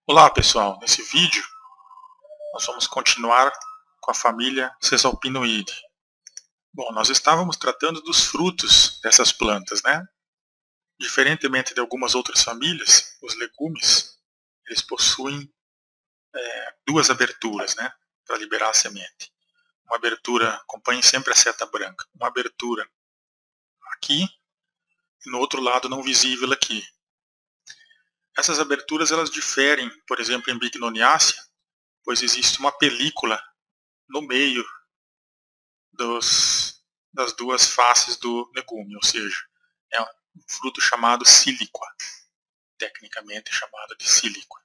Olá pessoal, nesse vídeo nós vamos continuar com a família Caesalpinoideae. Bom, nós estávamos tratando dos frutos dessas plantas, né? Diferentemente de algumas outras famílias, os legumes eles possuem duas aberturas, né? Para liberar a semente. Uma abertura, acompanhe sempre a seta branca, uma abertura aqui e no outro lado não visível aqui. Essas aberturas elas diferem, por exemplo, em Bignoniacea, pois existe uma película no meio das duas faces do legume, ou seja, é um fruto chamado síliqua, tecnicamente chamado de síliqua.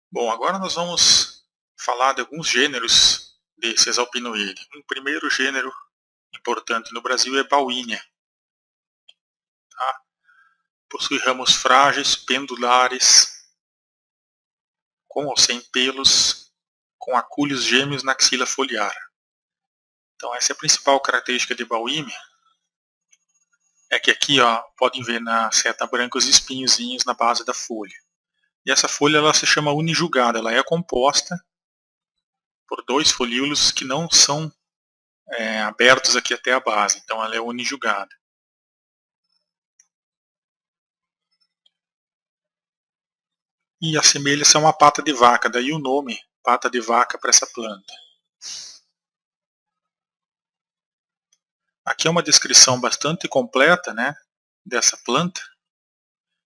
Bom, agora nós vamos falar de alguns gêneros de Caesalpinoideae. Um primeiro gênero importante no Brasil é Bauhinia. Tá? Possui ramos frágeis, pendulares, com ou sem pelos, com acúlios gêmeos na axila foliar. Então essa é a principal característica de Bauhinia. É que aqui podem ver na seta branca os espinhozinhos na base da folha. E essa folha ela se chama unijugada, ela é composta por dois folíolos que não são abertos aqui até a base, então ela é unijugada. E assemelha-se a uma pata de vaca, daí o nome pata de vaca para essa planta. Aqui é uma descrição bastante completa, né, dessa planta,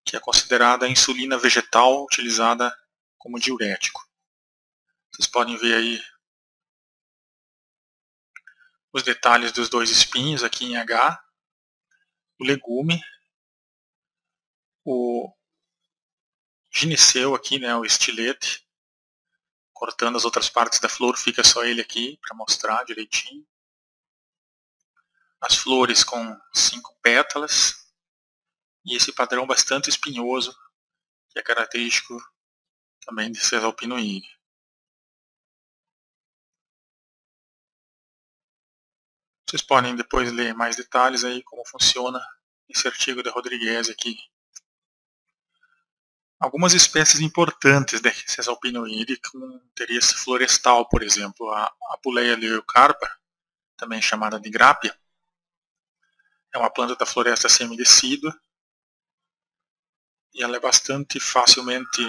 que é considerada a insulina vegetal utilizada como diurético. Vocês podem ver aí os detalhes dos dois espinhos aqui em H, o legume, o gineceu aqui, né, o estilete, cortando as outras partes da flor, fica só ele aqui para mostrar direitinho. As flores com 5 pétalas e esse padrão bastante espinhoso, que é característico também de Caesalpinoideae. Vocês podem depois ler mais detalhes aí como funciona esse artigo da Rodrigues aqui. Algumas espécies importantes de Caesalpinoideae com interesse florestal, por exemplo, a Apuleia leucarpa, também chamada de grápia, é uma planta da floresta semidecídua e ela é bastante facilmente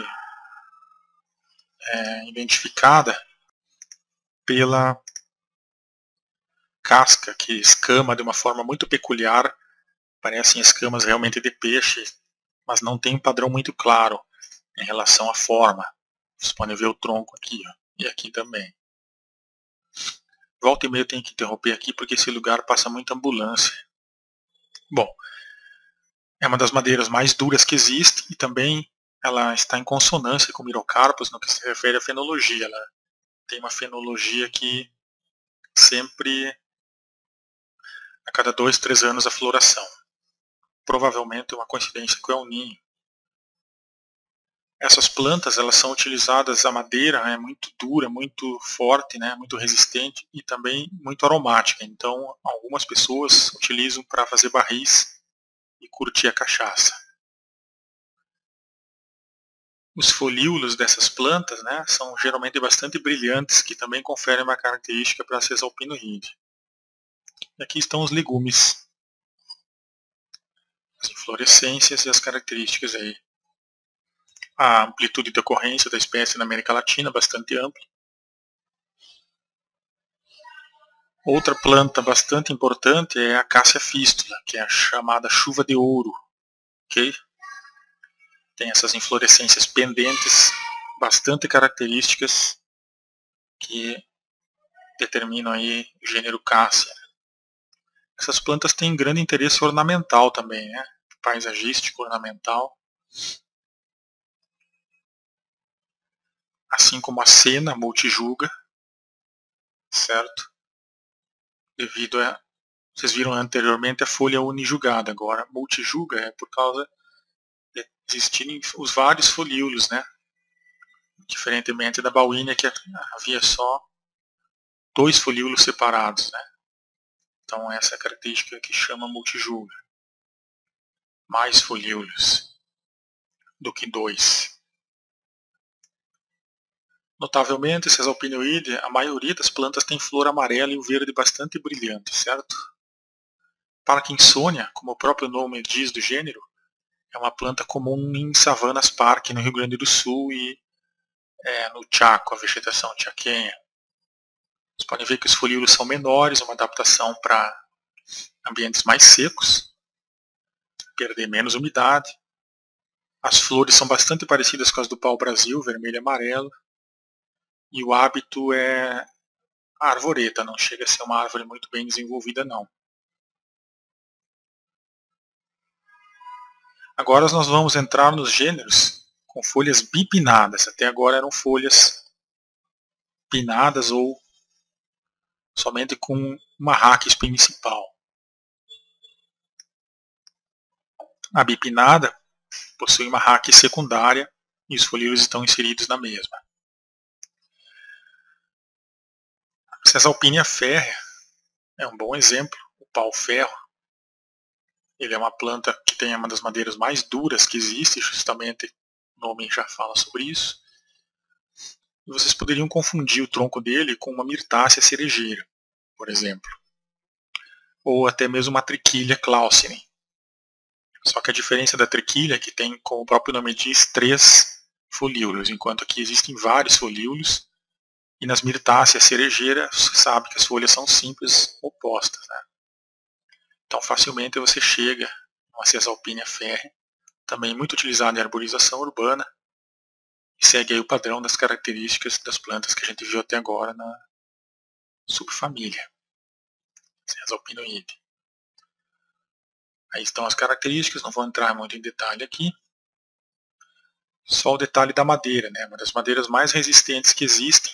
identificada pela casca que escama de uma forma muito peculiar, parecem escamas realmente de peixe, mas não tem um padrão muito claro em relação à forma. Vocês podem ver o tronco aqui, e aqui também. Volta e meia eu tenho que interromper aqui porque esse lugar passa muita ambulância. Bom, é uma das madeiras mais duras que existe e também ela está em consonância com o Mirocarpus no que se refere à fenologia. Ela tem uma fenologia que sempre a cada 2, 3 anos a floração. Provavelmente uma coincidência com o El Ninho. Essas plantas elas são utilizadas, a madeira é muito dura, muito forte, né, muito resistente e também muito aromática. Então algumas pessoas utilizam para fazer barris e curtir a cachaça. Os folíolos dessas plantas, né, são geralmente bastante brilhantes, que também conferem uma característica para a Caesalpinoideae. E aqui estão os legumes, as inflorescências e as características aí. A amplitude de ocorrência da espécie na América Latina bastante ampla. Outra planta bastante importante é a Cássia fístula, que é a chamada chuva de ouro. Okay? Tem essas inflorescências pendentes bastante características que determinam aí o gênero Cássia. Essas plantas têm grande interesse ornamental também, né? Paisagístico, ornamental. Assim como a Sena multijuga, certo? Devido a, vocês viram anteriormente a folha unijugada, agora multijuga é por causa de existirem os vários folíolos, né? Diferentemente da Bauhinia, que havia só 2 folíolos separados, né? Então essa é a característica que chama multijuga. Mais folíolos. do que 2. Notavelmente, Caesalpinoide, a maioria das plantas tem flor amarela e o verde bastante brilhante, certo? Parkinsonia, como o próprio nome diz do gênero, é uma planta comum em Savanas Park, no Rio Grande do Sul e no Chaco, a vegetação chaquenha. Vocês podem ver que os folíolos são menores, uma adaptação para ambientes mais secos, perder menos umidade. As flores são bastante parecidas com as do pau-brasil, vermelho e amarelo. E o hábito é arvoreta, não chega a ser uma árvore muito bem desenvolvida não. Agora nós vamos entrar nos gêneros com folhas bipinnadas. Até agora eram folhas pinnadas ou somente com uma raquis principal. A bipinnada possui uma raquis secundária e os folíolos estão inseridos na mesma. A Caesalpinia férrea é um bom exemplo, o pau-ferro. Ele é uma planta que tem uma das madeiras mais duras que existe, justamente o nome já fala sobre isso. E vocês poderiam confundir o tronco dele com uma mirtácea cerejeira, por exemplo. Ou até mesmo uma triquilha Clausine. Só que a diferença da triquilha é que tem, como o próprio nome diz, 3 folíolos, enquanto aqui existem vários folíolos. E nas mirtáceas cerejeira, você sabe que as folhas são simples, opostas, né? Então facilmente você chega a uma Caesalpinia férrea, também muito utilizada em arborização urbana, e segue aí o padrão das características das plantas que a gente viu até agora na subfamília Caesalpinoide. Aí estão as características, não vou entrar muito em detalhe aqui. Só o detalhe da madeira, né? Uma das madeiras mais resistentes que existem,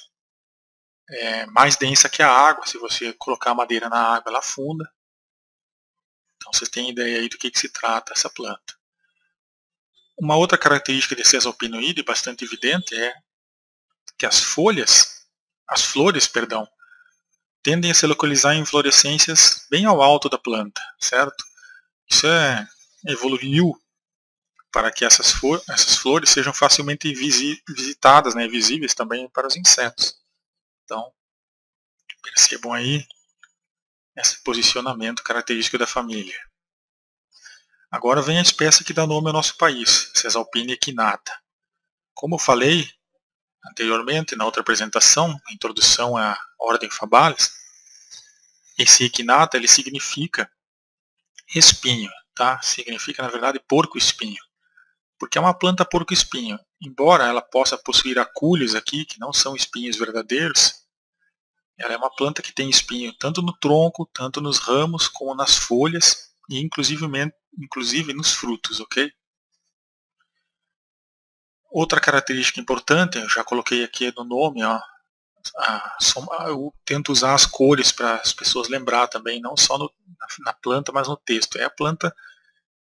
mais densa que a água. Se você colocar a madeira na água, ela afunda. Então vocês têm ideia aí do que se trata essa planta. Uma outra característica de Caesalpinoide bastante evidente é que as flores, tendem a se localizar em inflorescências bem ao alto da planta, certo? Isso evoluiu para que essas flores sejam facilmente visitadas, né, visíveis também para os insetos. Então, percebam aí esse posicionamento característico da família. Agora vem a espécie que dá nome ao nosso país, Caesalpinia equinata. Como eu falei anteriormente, na outra apresentação, na introdução à ordem Fabalis, esse equinata ele significa espinho, tá? Significa, na verdade, porco-espinho. Porque é uma planta porco-espinho. Embora ela possa possuir acúlios aqui, que não são espinhos verdadeiros, ela é uma planta que tem espinho tanto no tronco, tanto nos ramos, como nas folhas e inclusive nos frutos, ok? Outra característica importante, eu já coloquei aqui no nome, ó, eu tento usar as cores para as pessoas lembrar também, não só na planta, mas no texto. É a planta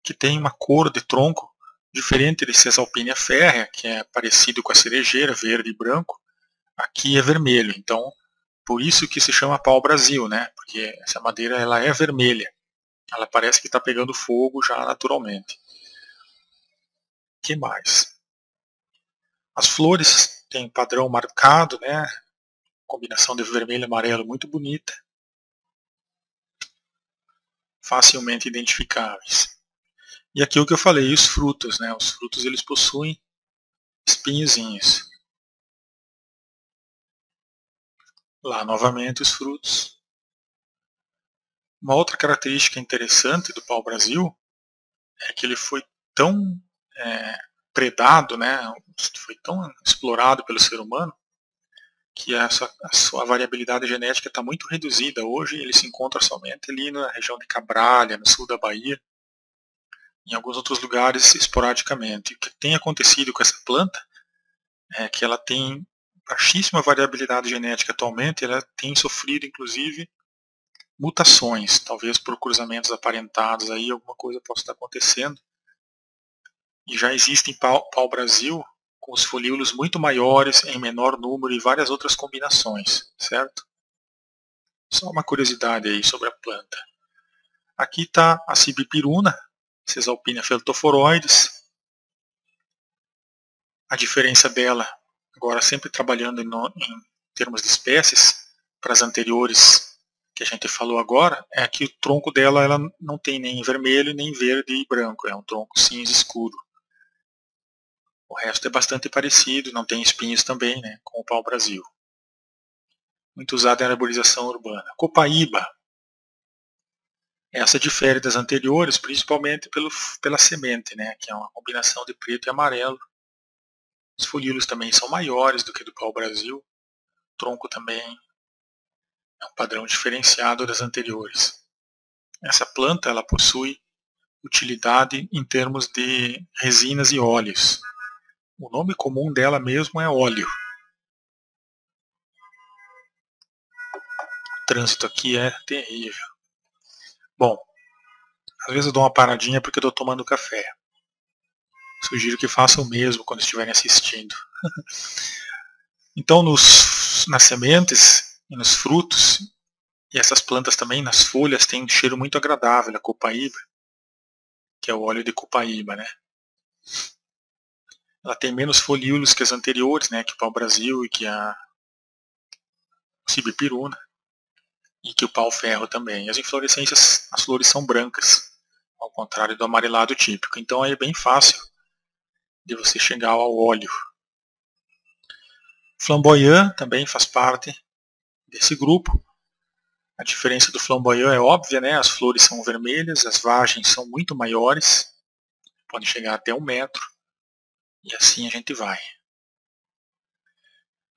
que tem uma cor de tronco diferente de Caesalpinia férrea, que é parecido com a cerejeira, verde e branco. Aqui é vermelho, então por isso que se chama pau-brasil, né? Porque essa madeira ela é vermelha, ela parece que está pegando fogo já naturalmente. O que mais? As flores têm padrão marcado, né? Combinação de vermelho e amarelo muito bonita, facilmente identificáveis. E aqui o que eu falei, os frutos, né? Os frutos eles possuem espinhozinhos. Lá novamente os frutos. Uma outra característica interessante do pau-brasil é que ele foi tão predado, né? Foi tão explorado pelo ser humano, que a sua variabilidade genética está muito reduzida. Hoje ele se encontra somente ali na região de Cabralha, no sul da Bahia, em alguns outros lugares esporadicamente. O que tem acontecido com essa planta é que ela tem baixíssima variabilidade genética atualmente, ela tem sofrido inclusive mutações, talvez por cruzamentos aparentados, aí alguma coisa possa estar acontecendo. E já existem pau-brasil com os folíolos muito maiores, em menor número e várias outras combinações, certo? Só uma curiosidade aí sobre a planta. Aqui está a cibipiruna, Caesalpinia feltoforoides. A diferença dela, agora sempre trabalhando em termos de espécies, para as anteriores que a gente falou agora, é que o tronco dela ela não tem nem vermelho, nem verde e branco, é um tronco cinza escuro. O resto é bastante parecido, não tem espinhos também, né, com o pau-brasil. Muito usado em arborização urbana. Copaíba. Essa difere das anteriores, principalmente pela semente, né, que é uma combinação de preto e amarelo. Os folíolos também são maiores do que do pau-brasil. O tronco também é um padrão diferenciado das anteriores. Essa planta ela possui utilidade em termos de resinas e óleos. O nome comum dela mesmo é óleo. O trânsito aqui é terrível. Bom, às vezes eu dou uma paradinha porque eu estou tomando café. Sugiro que façam o mesmo quando estiverem assistindo. Então, nas sementes e nos frutos, e essas plantas também, nas folhas, tem um cheiro muito agradável, a copaíba, que é o óleo de copaíba, né? Ela tem menos folíolos que as anteriores, né? Que o pau-brasil e que a sibipiruna, e que o pau-ferro também. As inflorescências, as flores são brancas, ao contrário do amarelado típico. Então é bem fácil de você chegar ao óleo. Flamboyant também faz parte desse grupo. A diferença do flamboyant é óbvia, né? As flores são vermelhas, as vagens são muito maiores, podem chegar até 1 metro, e assim a gente vai.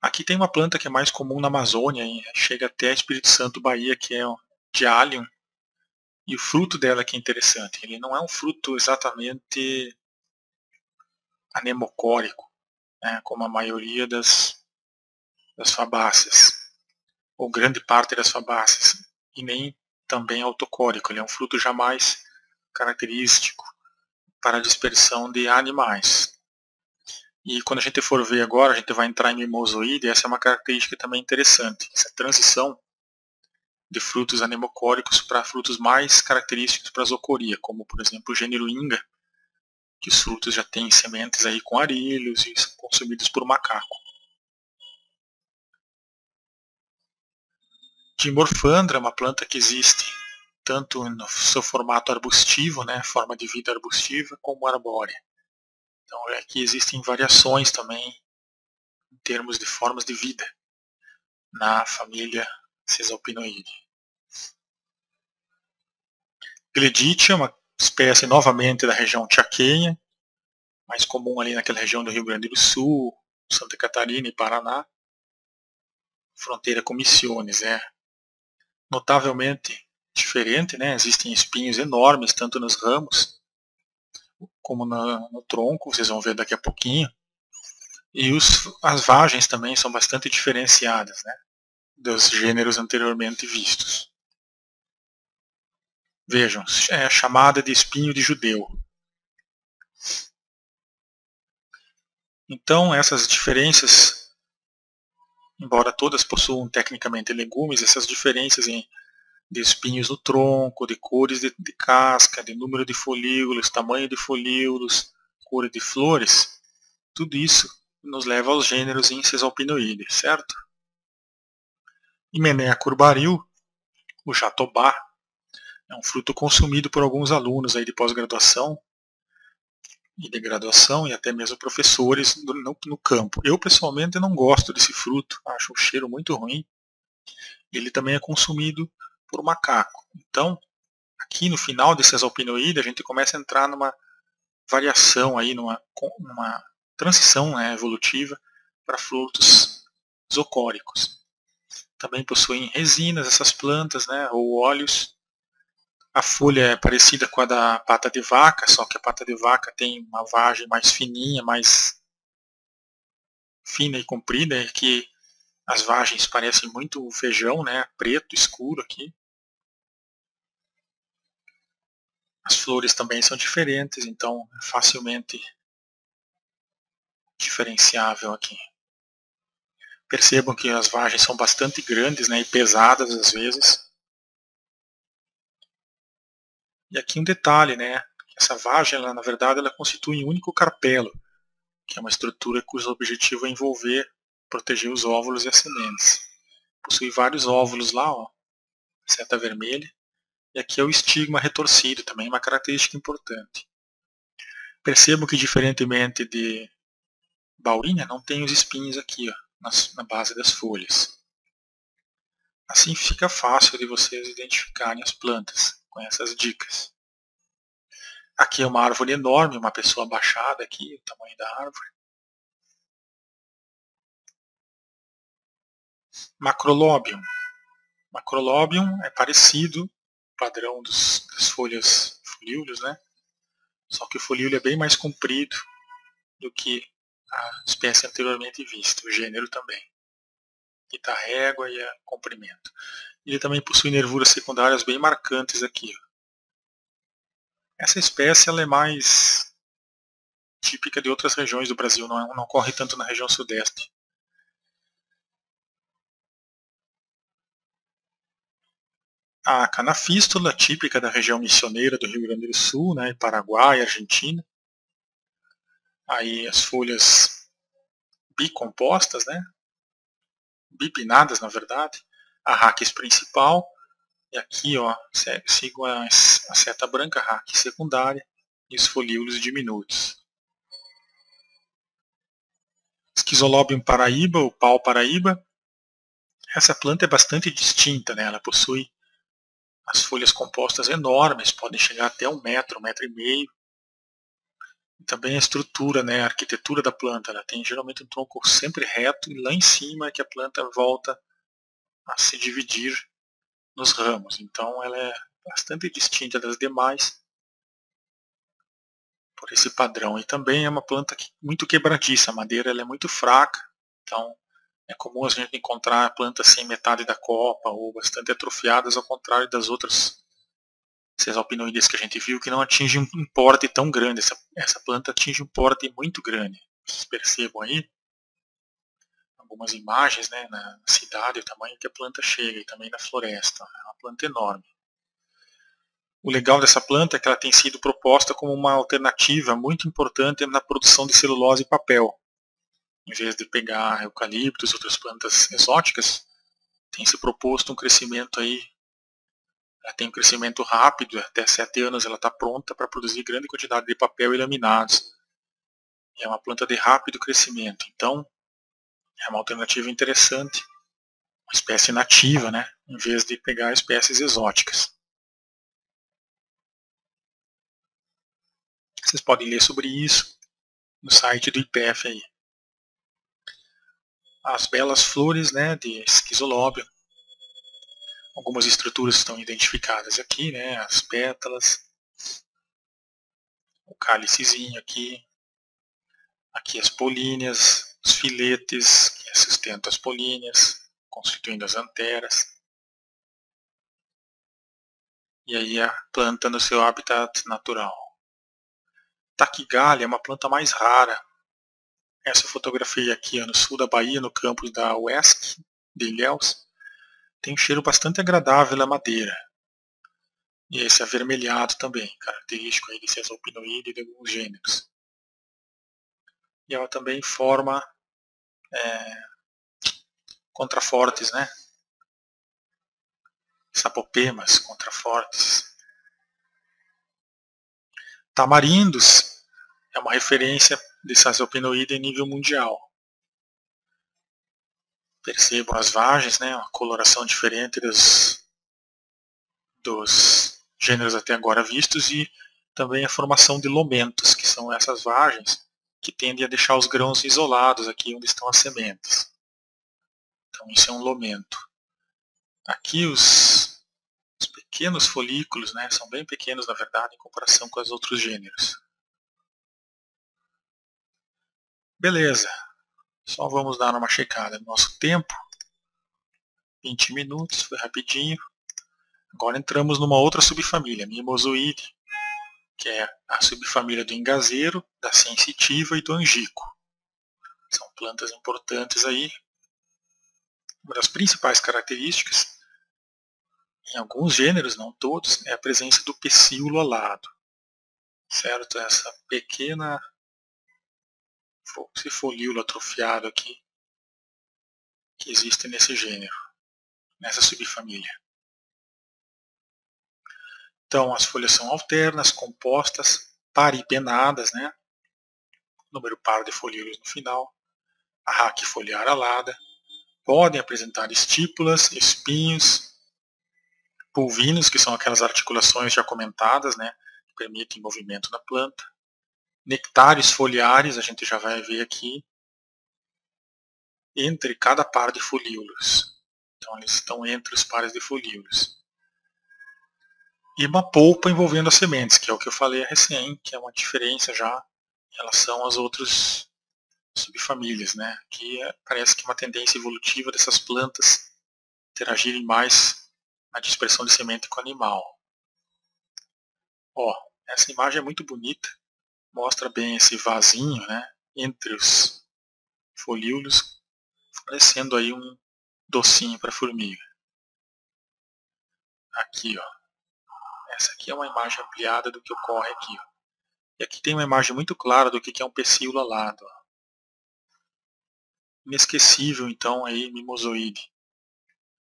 Aqui tem uma planta que é mais comum na Amazônia, chega até Espírito Santo, Bahia, que é o Dialium, e o fruto dela que é interessante. Ele não é um fruto exatamente anemocórico, né, como a maioria das fabáceas, ou grande parte das fabáceas, e nem também autocórico. Ele é um fruto jamais característico para a dispersão de animais. E quando a gente for ver agora, a gente vai entrar em mimosoide, essa é uma característica também interessante, essa transição de frutos anemocóricos para frutos mais característicos para a zocoria, como por exemplo o gênero Inga, que os frutos já têm sementes aí com arilhos e são consumidos por macaco. Dimorfandra é uma planta que existe tanto no seu formato arbustivo, né, forma de vida arbustiva, como arbórea. Então aqui existem variações também em termos de formas de vida na família Caesalpinoide. Gleditia é uma espécie novamente da região chaqueña, mais comum ali naquela região do Rio Grande do Sul, Santa Catarina e Paraná, fronteira com Misiones, notavelmente diferente, né? Existem espinhos enormes tanto nos ramos como no tronco, vocês vão ver daqui a pouquinho. E as vagens também são bastante diferenciadas, né, dos gêneros anteriormente vistos. Vejam, é chamada de espinho de judeu. Então essas diferenças, embora todas possuam tecnicamente legumes, essas diferenças de espinhos no tronco, de cores de casca, de número de folíolos, tamanho de folíolos, cor de flores, tudo isso nos leva aos gêneros em Caesalpinoide, certo? Hymenaea curbaril, o jatobá, é um fruto consumido por alguns alunos aí de pós-graduação e de graduação e até mesmo professores no campo. Eu pessoalmente não gosto desse fruto, acho o cheiro muito ruim. Ele também é consumido por macaco. Então, aqui no final desse Caesalpinoide, a gente começa a entrar numa variação aí, numa transição, né, evolutiva para frutos zoocóricos. Também possuem resinas essas plantas, né, ou óleos. A folha é parecida com a da pata de vaca, só que a pata de vaca tem uma vagem mais fininha, mais fina e comprida, que as vagens parecem muito feijão, né, preto, escuro aqui. As flores também são diferentes, então é facilmente diferenciável aqui. Percebam que as vagens são bastante grandes, né, e pesadas às vezes. E aqui um detalhe, né, essa vagem, ela, na verdade, ela constitui um único carpelo, que é uma estrutura cujo objetivo é envolver, proteger os óvulos e as sementes. Possui vários óvulos lá, ó, seta vermelha, e aqui é o estigma retorcido, também uma característica importante. Percebam que, diferentemente de Bauhinia, não tem os espinhos aqui, ó, na base das folhas. Assim fica fácil de vocês identificarem as plantas com essas dicas. Aqui é uma árvore enorme, uma pessoa abaixada aqui, o tamanho da árvore. Macrolobium. Macrolobium é parecido, padrão das folhas folíolos, né? Só que o folíolo é bem mais comprido do que a espécie anteriormente vista, o gênero também. Aqui está a régua e o comprimento. Ele também possui nervuras secundárias bem marcantes aqui. Ó. Essa espécie ela é mais típica de outras regiões do Brasil, não ocorre tanto na região sudeste. A canafístula, típica da região missioneira do Rio Grande do Sul, né, Paraguai, Argentina. Aí as folhas bicompostas, né, bipinnadas na verdade. A raquis principal, e aqui ó, sigo a seta branca, raquis secundária, e os folíolos diminutos. Schizolobium paraíba, ou pau paraíba. Essa planta é bastante distinta, né? Ela possui as folhas compostas enormes, podem chegar até 1 metro, 1,5 metros. E também a estrutura, né? A arquitetura da planta. Ela tem geralmente um tronco sempre reto e lá em cima é que a planta volta a se dividir nos ramos. Então ela é bastante distinta das demais por esse padrão. E também é uma planta muito quebradiça. A madeira ela é muito fraca, então é comum a gente encontrar plantas sem metade da copa ou bastante atrofiadas, ao contrário das outras Caesalpinoides que a gente viu, que não atinge um porte tão grande. Essa planta atinge um porte muito grande. Vocês percebam aí algumas imagens, né, na cidade, o tamanho que a planta chega, e também na floresta. É uma planta enorme. O legal dessa planta é que ela tem sido proposta como uma alternativa muito importante na produção de celulose e papel. Em vez de pegar eucaliptos e outras plantas exóticas, tem se proposto um crescimento aí. Ela tem um crescimento rápido, até 7 anos ela está pronta para produzir grande quantidade de papel e laminados. É uma planta de rápido crescimento, então é uma alternativa interessante, uma espécie nativa, né, em vez de pegar espécies exóticas. Vocês podem ler sobre isso no site do IPF aí. As belas flores, né, de Schizolobium. Algumas estruturas estão identificadas aqui, né, as pétalas, o cálicezinho aqui, aqui as políneas, os filetes que sustentam as políneas, constituindo as anteras. E aí a planta no seu habitat natural. Taquigália é uma planta mais rara. Essa fotografia aqui no sul da Bahia, no campus da UESC de Ilhéus, tem um cheiro bastante agradável na madeira. E esse avermelhado também, característico aí de Caesalpinoide e de alguns gêneros. E ela também forma contrafortes, né? Sapopemas, contrafortes. Tamarindos é uma referência de Caesalpinoide em nível mundial. Percebam as vagens, né? Uma coloração diferente dos gêneros até agora vistos, e também a formação de lomentos, que são essas vagens que tendem a deixar os grãos isolados aqui onde estão as sementes. Então isso é um lomento. Aqui os pequenos folículos, né, são bem pequenos na verdade em comparação com os outros gêneros. Beleza, só vamos dar uma checada no nosso tempo. 20 minutos, foi rapidinho. Agora entramos numa outra subfamília, Mimosoide, que é a subfamília do engazeiro, da sensitiva e do angico. São plantas importantes aí. Uma das principais características, em alguns gêneros, não todos, é a presença do pecíolo alado. Certo? Essa pequena esse folíolo atrofiado aqui que existe nesse gênero, nessa subfamília. Então as folhas são alternas, compostas, paripenadas, né? Número par de folíolos no final, a raque foliar alada, podem apresentar estípulas, espinhos, pulvinos, que são aquelas articulações já comentadas, né, que permitem movimento na planta, nectários foliares, a gente já vai ver aqui, entre cada par de folíolos. Então eles estão entre os pares de folíolos. E uma polpa envolvendo as sementes, que é o que eu falei recém, que é uma diferença já em relação às outras subfamílias, né? Que parece que é uma tendência evolutiva dessas plantas interagirem mais na dispersão de semente com o animal. Ó, essa imagem é muito bonita, mostra bem esse vasinho, né, entre os folíolos, parecendo aí um docinho para formiga. Aqui, ó. Essa aqui é uma imagem ampliada do que ocorre aqui, ó. E aqui tem uma imagem muito clara do que é um pecíolo alado, ó. Inesquecível, então, aí, mimosoide,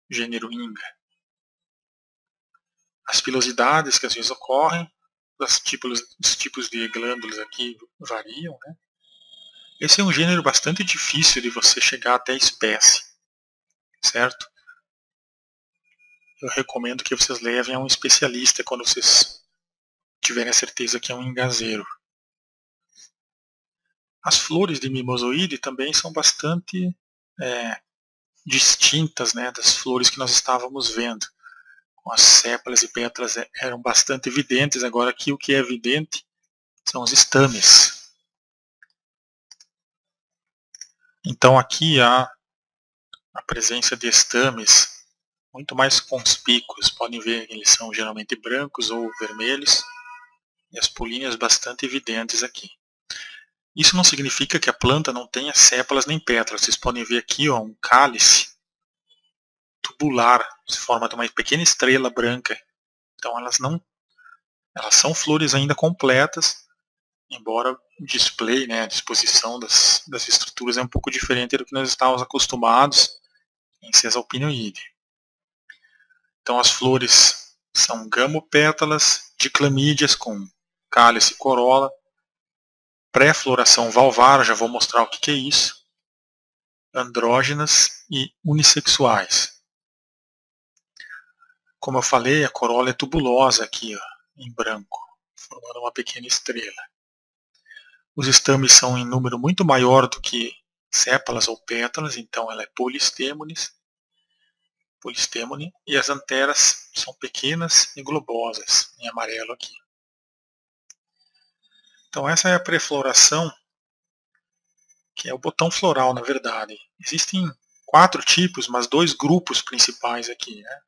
gênero Inga. As pilosidades que às vezes ocorrem, os tipos de glândulas aqui variam, né? Esse é um gênero bastante difícil de você chegar até a espécie, certo? Eu recomendo que vocês levem a um especialista quando vocês tiverem a certeza que é um engazeiro. As flores de mimosoide também são bastante distintas, né, das flores que nós estávamos vendo. As sépalas e pétalas eram bastante evidentes, agora aqui o que é evidente são os estames. Então aqui há a presença de estames muito mais conspícuos. Podem ver que eles são geralmente brancos ou vermelhos e as políneas bastante evidentes aqui. Isso não significa que a planta não tenha sépalas nem pétalas. Vocês podem ver aqui, ó, um cálice tubular, se forma de uma pequena estrela branca. Então elas são flores ainda completas, embora o display, né, a disposição das estruturas é um pouco diferente do que nós estávamos acostumados em Caesalpinoide. Então as flores são gamopétalas, diclamídeas com cálice e corola, pré-floração valvar, já vou mostrar o que é isso, andrógenas e unissexuais. Como eu falei, a corola é tubulosa aqui, ó, em branco, formando uma pequena estrela. Os estames são em número muito maior do que sépalas ou pétalas, então ela é polistêmone, e as anteras são pequenas e globosas, em amarelo aqui. Então essa é a pré-floração, que é o botão floral, na verdade. Existem 4 tipos, mas 2 grupos principais aqui, né?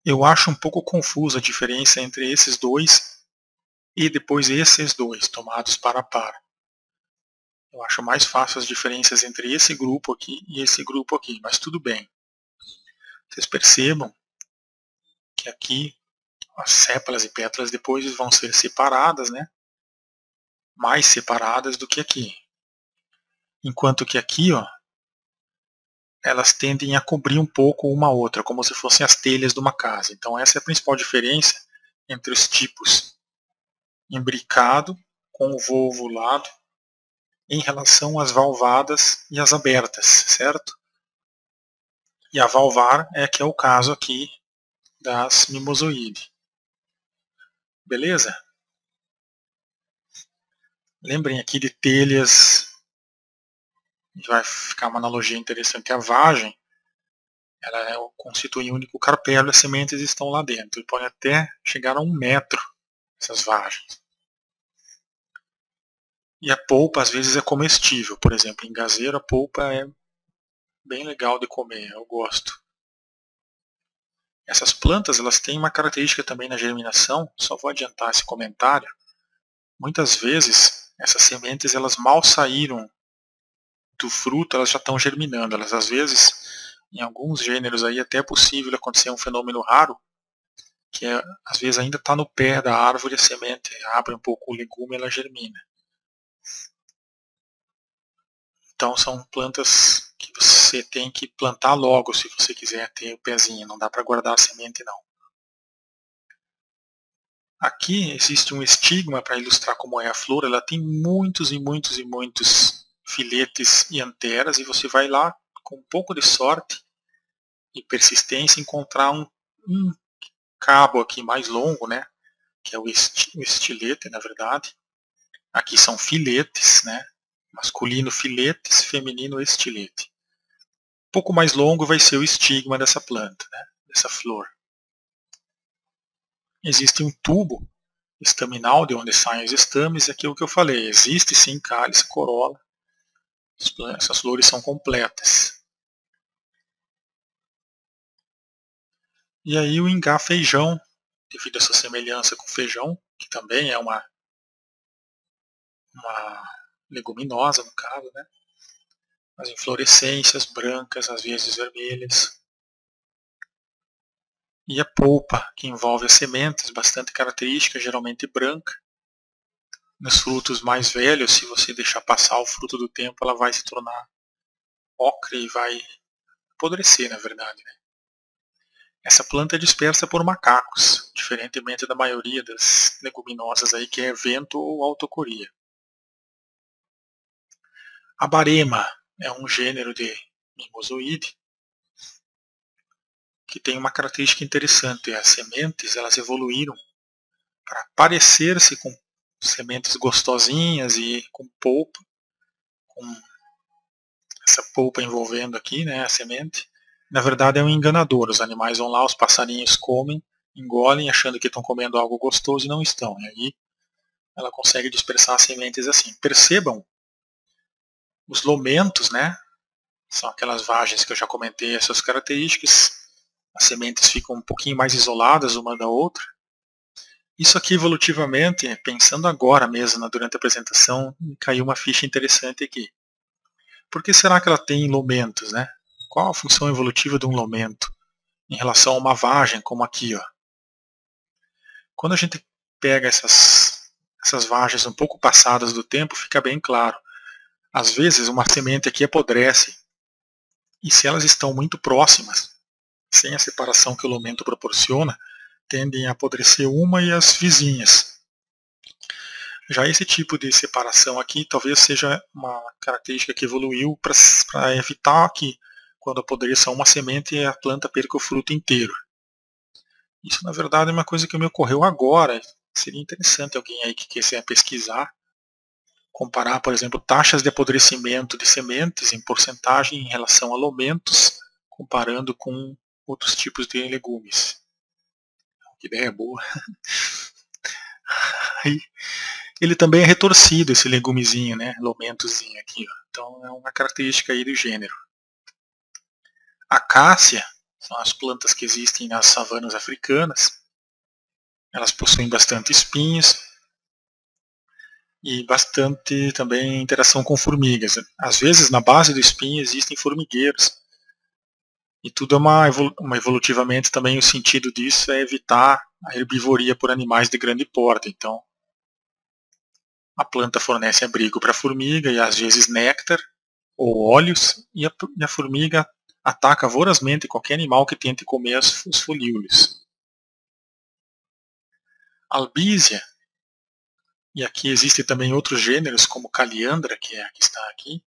Eu acho um pouco confusa a diferença entre esses dois e depois esses dois, tomados para a par. Eu acho mais fácil as diferenças entre esse grupo aqui e esse grupo aqui, mas tudo bem. Vocês percebam que aqui as sépalas e pétalas depois vão ser separadas, né? Mais separadas do que aqui. Enquanto que aqui, ó, elas tendem a cobrir um pouco uma outra, como se fossem as telhas de uma casa. Então essa é a principal diferença entre os tipos imbricado com o voo ovulado em relação às valvadas e às abertas, certo? E a valvar que é o caso aqui das mimosoide. Beleza? Lembrem aqui de telhas, vai ficar uma analogia interessante. A vagem, ela constitui um único carpelo e as sementes estão lá dentro. E pode até chegar a 1 metro, essas vagens. E a polpa às vezes é comestível. Por exemplo, em gazeiro a polpa é bem legal de comer, eu gosto. Essas plantas elas têm uma característica também na germinação, só vou adiantar esse comentário. Muitas vezes essas sementes elas mal saíram do fruto, elas já estão germinando. Elas às vezes, em alguns gêneros aí até é possível acontecer um fenômeno raro, que é, às vezes ainda está no pé da árvore, a semente abre um pouco o legume e ela germina. Então são plantas que você tem que plantar logo se você quiser ter o pezinho, não dá para guardar a semente não. Aqui existe um estigma para ilustrar como é a flor, ela tem muitos e muitos e muitos filetes e anteras e você vai lá com um pouco de sorte e persistência encontrar um cabo aqui mais longo, né, que é o estilete na verdade. Aqui são filetes, né, masculino filetes, feminino estilete. Um pouco mais longo vai ser o estigma dessa planta, né, dessa flor. Existe um tubo estaminal de onde saem os estames, é aquilo que eu falei, existe sim cálice, corola, essas flores são completas. E aí o ingá feijão, devido a essa semelhança com o feijão, que também é uma leguminosa no caso, né? As inflorescências brancas, às vezes vermelhas. E a polpa, que envolve as sementes, bastante característica, geralmente branca. Nos frutos mais velhos, se você deixar passar o fruto do tempo, ela vai se tornar ocre e vai apodrecer, na verdade. Né? Essa planta é dispersa por macacos, diferentemente da maioria das leguminosas aí, que é vento ou autocoria. A barema é um gênero de mimosoide que tem uma característica interessante. As sementes elas evoluíram para parecer-se com sementes gostosinhas e com polpa, com essa polpa envolvendo aqui, né, a semente. Na verdade é um enganador. Os animais vão lá, os passarinhos comem, engolem achando que estão comendo algo gostoso e não estão. E aí ela consegue dispersar as sementes assim. Percebam os lomentos, né? São aquelas vagens que eu já comentei, essas características. As sementes ficam um pouquinho mais isoladas uma da outra. Isso aqui evolutivamente, pensando agora mesmo, durante a apresentação, me caiu uma ficha interessante aqui. Por que será que ela tem lomentos, né? Qual a função evolutiva de um lomento em relação a uma vagem como aqui, ó? Quando a gente pega essas vagens um pouco passadas do tempo, fica bem claro. Às vezes uma semente aqui apodrece, e se elas estão muito próximas, sem a separação que o lomento proporciona, tendem a apodrecer uma e as vizinhas. Já esse tipo de separação aqui talvez seja uma característica que evoluiu para evitar que, quando apodreça uma semente, a planta perca o fruto inteiro. Isso, na verdade, é uma coisa que me ocorreu agora. Seria interessante alguém aí que quiser pesquisar, comparar, por exemplo, taxas de apodrecimento de sementes em porcentagem em relação a lomentos, comparando com outros tipos de legumes. Que ideia boa. Ele também é retorcido, esse legumezinho, né? Lomentozinho aqui. Ó. Então é uma característica aí do gênero. A cássia são as plantas que existem nas savanas africanas. Elas possuem bastante espinhos e bastante também interação com formigas. Às vezes na base do espinho existem formigueiros. E tudo é evolutivamente também o sentido disso é evitar a herbivoria por animais de grande porte. Então a planta fornece abrigo para a formiga e às vezes néctar ou óleos, e a formiga ataca vorazmente qualquer animal que tente comer os folíolos. Albizia, e aqui existem também outros gêneros como Caliandra, que é a que está aqui,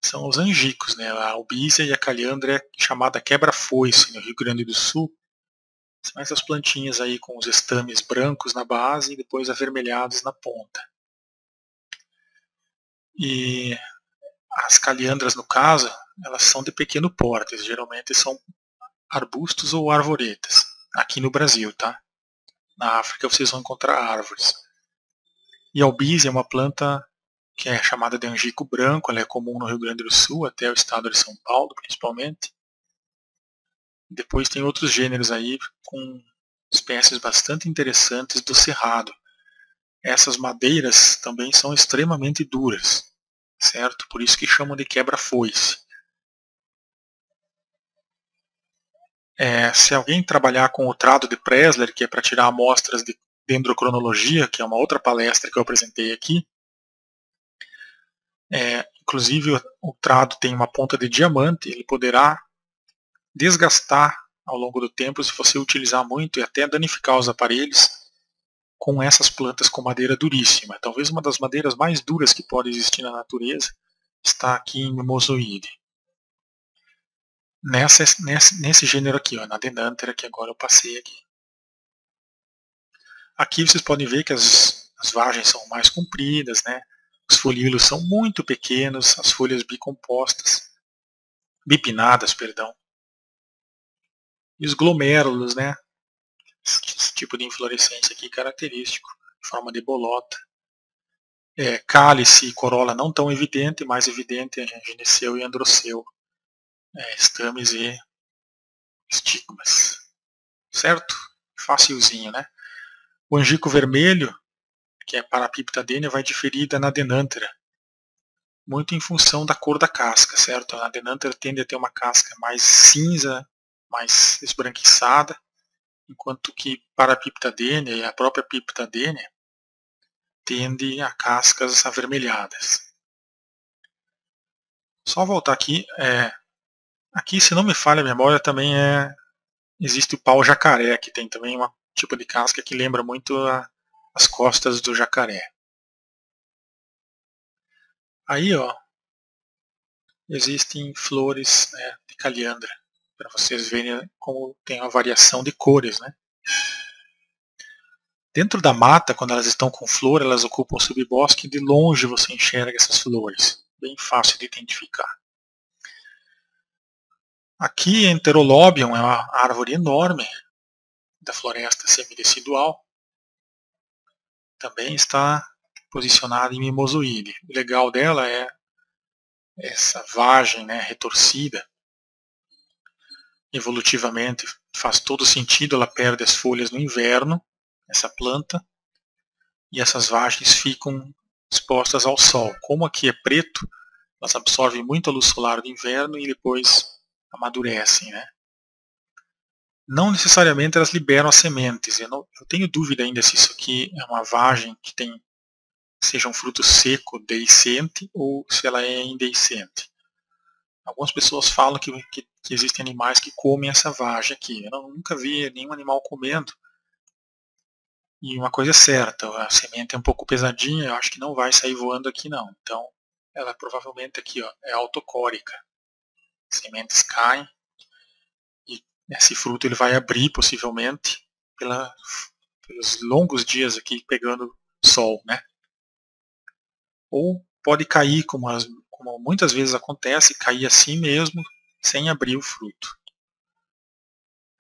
são os angicos, né? A albizia e a caliandra é chamada quebra-foice no Rio Grande do Sul. São essas plantinhas aí com os estames brancos na base e depois avermelhados na ponta. E as caliandras, no caso, elas são de pequeno porte, geralmente são arbustos ou arvoretas, aqui no Brasil, tá? Na África vocês vão encontrar árvores. E a albizia é uma planta que é chamada de angico branco, ela é comum no Rio Grande do Sul, até o estado de São Paulo, principalmente. Depois tem outros gêneros aí com espécies bastante interessantes do cerrado. Essas madeiras também são extremamente duras, certo? Por isso que chamam de quebra-foice. Se alguém trabalhar com o trado de Presler, que é para tirar amostras de dendrocronologia, que é uma outra palestra que eu apresentei aqui, inclusive o trado tem uma ponta de diamante, ele poderá desgastar ao longo do tempo se você utilizar muito e até danificar os aparelhos com essas plantas com madeira duríssima. Talvez uma das madeiras mais duras que pode existir na natureza está aqui em Mimosoide. Nesse gênero aqui, ó, na Denanthera, que agora eu passei aqui. Aqui vocês podem ver que as vagens são mais compridas, né? Os folíolos são muito pequenos, as folhas bipinnadas, perdão. E os glomérulos, né? Esse tipo de inflorescência aqui característico, em forma de bolota. Cálice e corola não tão evidente, mais evidente é gineceu e androceu. Estames e estigmas. Certo? Facilzinho, né? O angico vermelho, que é Parapiptadenia, vai diferir da Nadenanthera, muito em função da cor da casca, certo? A Nadenanthera tende a ter uma casca mais cinza, mais esbranquiçada, enquanto que Parapiptadenia e a própria Piptadenia tende a cascas avermelhadas. Só voltar aqui, aqui, se não me falha a memória, também existe o pau-jacaré, que tem também um tipo de casca que lembra muito as costas do jacaré. Aí, ó, existem flores, né, de caliandra, para vocês verem como tem uma variação de cores, né? Dentro da mata, quando elas estão com flor, elas ocupam o subbosque e de longe você enxerga essas flores. Bem fácil de identificar. Aqui, Enterolobium é uma árvore enorme da floresta semidecidual. Também está posicionada em Mimosoide. O legal dela é essa vagem, né, retorcida. Evolutivamente faz todo sentido, ela perde as folhas no inverno, essa planta, e essas vagens ficam expostas ao sol. Como aqui é preto, elas absorvem muito a luz solar do inverno e depois amadurecem, né? Não necessariamente elas liberam as sementes. Eu tenho dúvida ainda se isso aqui é uma vagem que seja um fruto seco deiscente ou se ela é indeiscente. Algumas pessoas falam que existem animais que comem essa vagem aqui. Eu nunca vi nenhum animal comendo. E uma coisa é certa, a semente é um pouco pesadinha, eu acho que não vai sair voando aqui não. Então, ela provavelmente aqui, ó, é autocórica. As sementes caem e esse fruto ele vai abrir possivelmente pelos longos dias aqui pegando sol, né? Ou pode cair, como muitas vezes acontece, cair assim mesmo, sem abrir o fruto.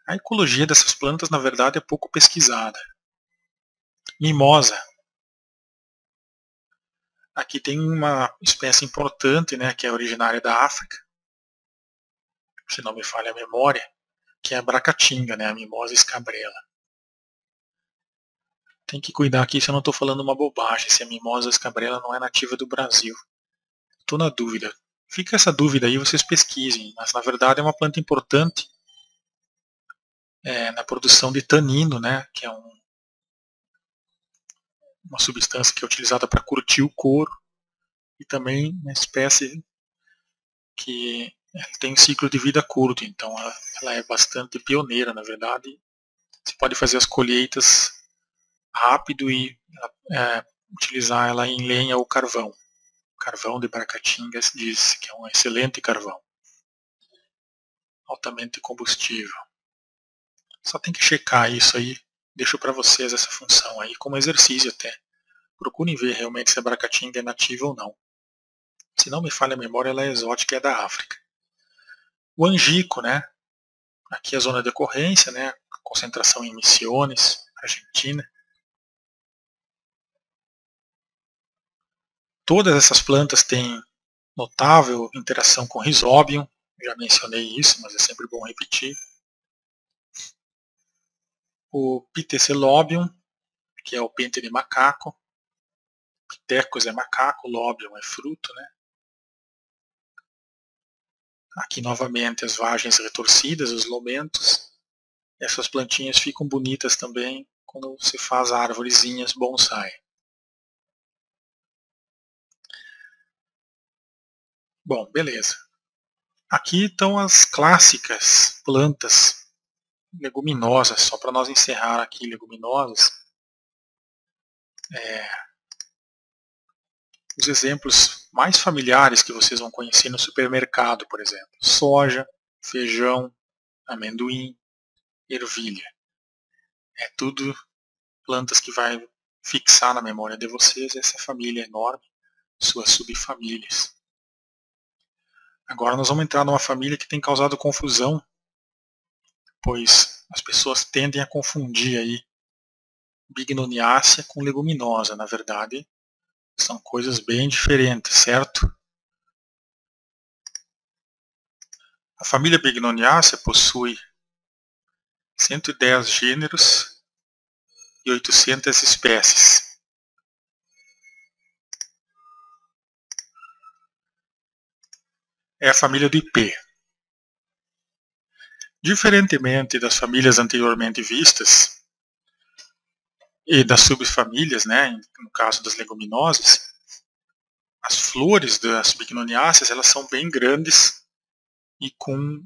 A ecologia dessas plantas, na verdade, é pouco pesquisada. Mimosa. Aqui tem uma espécie importante, né, que é originária da África, se não me falha a memória, que é a bracatinga, né, a mimosa escabrela. Tem que cuidar aqui se eu não estou falando uma bobagem, se a mimosa escabrela não é nativa do Brasil. Estou na dúvida. Fica essa dúvida aí, vocês pesquisem, mas na verdade é uma planta importante na produção de tanino, né, que é uma substância que é utilizada para curtir o couro, e também uma espécie que tem um ciclo de vida curto, então ela é bastante pioneira, na verdade. Você pode fazer as colheitas rápido e utilizar ela em lenha ou carvão. Carvão de Bracatinga diz que é um excelente carvão, altamente combustível. Só tem que checar isso aí. Deixo para vocês essa função aí como exercício até. Procurem ver realmente se a Bracatinga é nativa ou não. Se não me falha a memória, ela é exótica e é da África. O angico, né? Aqui é a zona de ocorrência, né? Concentração em Misiones, Argentina. Todas essas plantas têm notável interação com Rhizobium. Já mencionei isso, mas é sempre bom repetir. O Pitecelobium, que é o pente de macaco. Pitecos é macaco, Lobium é fruto, né? Aqui novamente as vagens retorcidas, os lomentos. Essas plantinhas ficam bonitas também quando se faz árvorezinhas bonsai. Bom, beleza. Aqui estão as clássicas plantas leguminosas, só para nós encerrar aqui leguminosas. Os exemplos mais familiares que vocês vão conhecer no supermercado, por exemplo. Soja, feijão, amendoim, ervilha. É tudo plantas que vai fixar na memória de vocês essa família enorme, suas subfamílias. Agora nós vamos entrar numa família que tem causado confusão, pois as pessoas tendem a confundir aí Bignoniacea com leguminosa. Na verdade, são coisas bem diferentes, certo? A família Bignoniacea possui 110 gêneros e 800 espécies. É a família do ipê. Diferentemente das famílias anteriormente vistas e das subfamílias, né, no caso das leguminosas, as flores das Bignoniáceas elas são bem grandes e com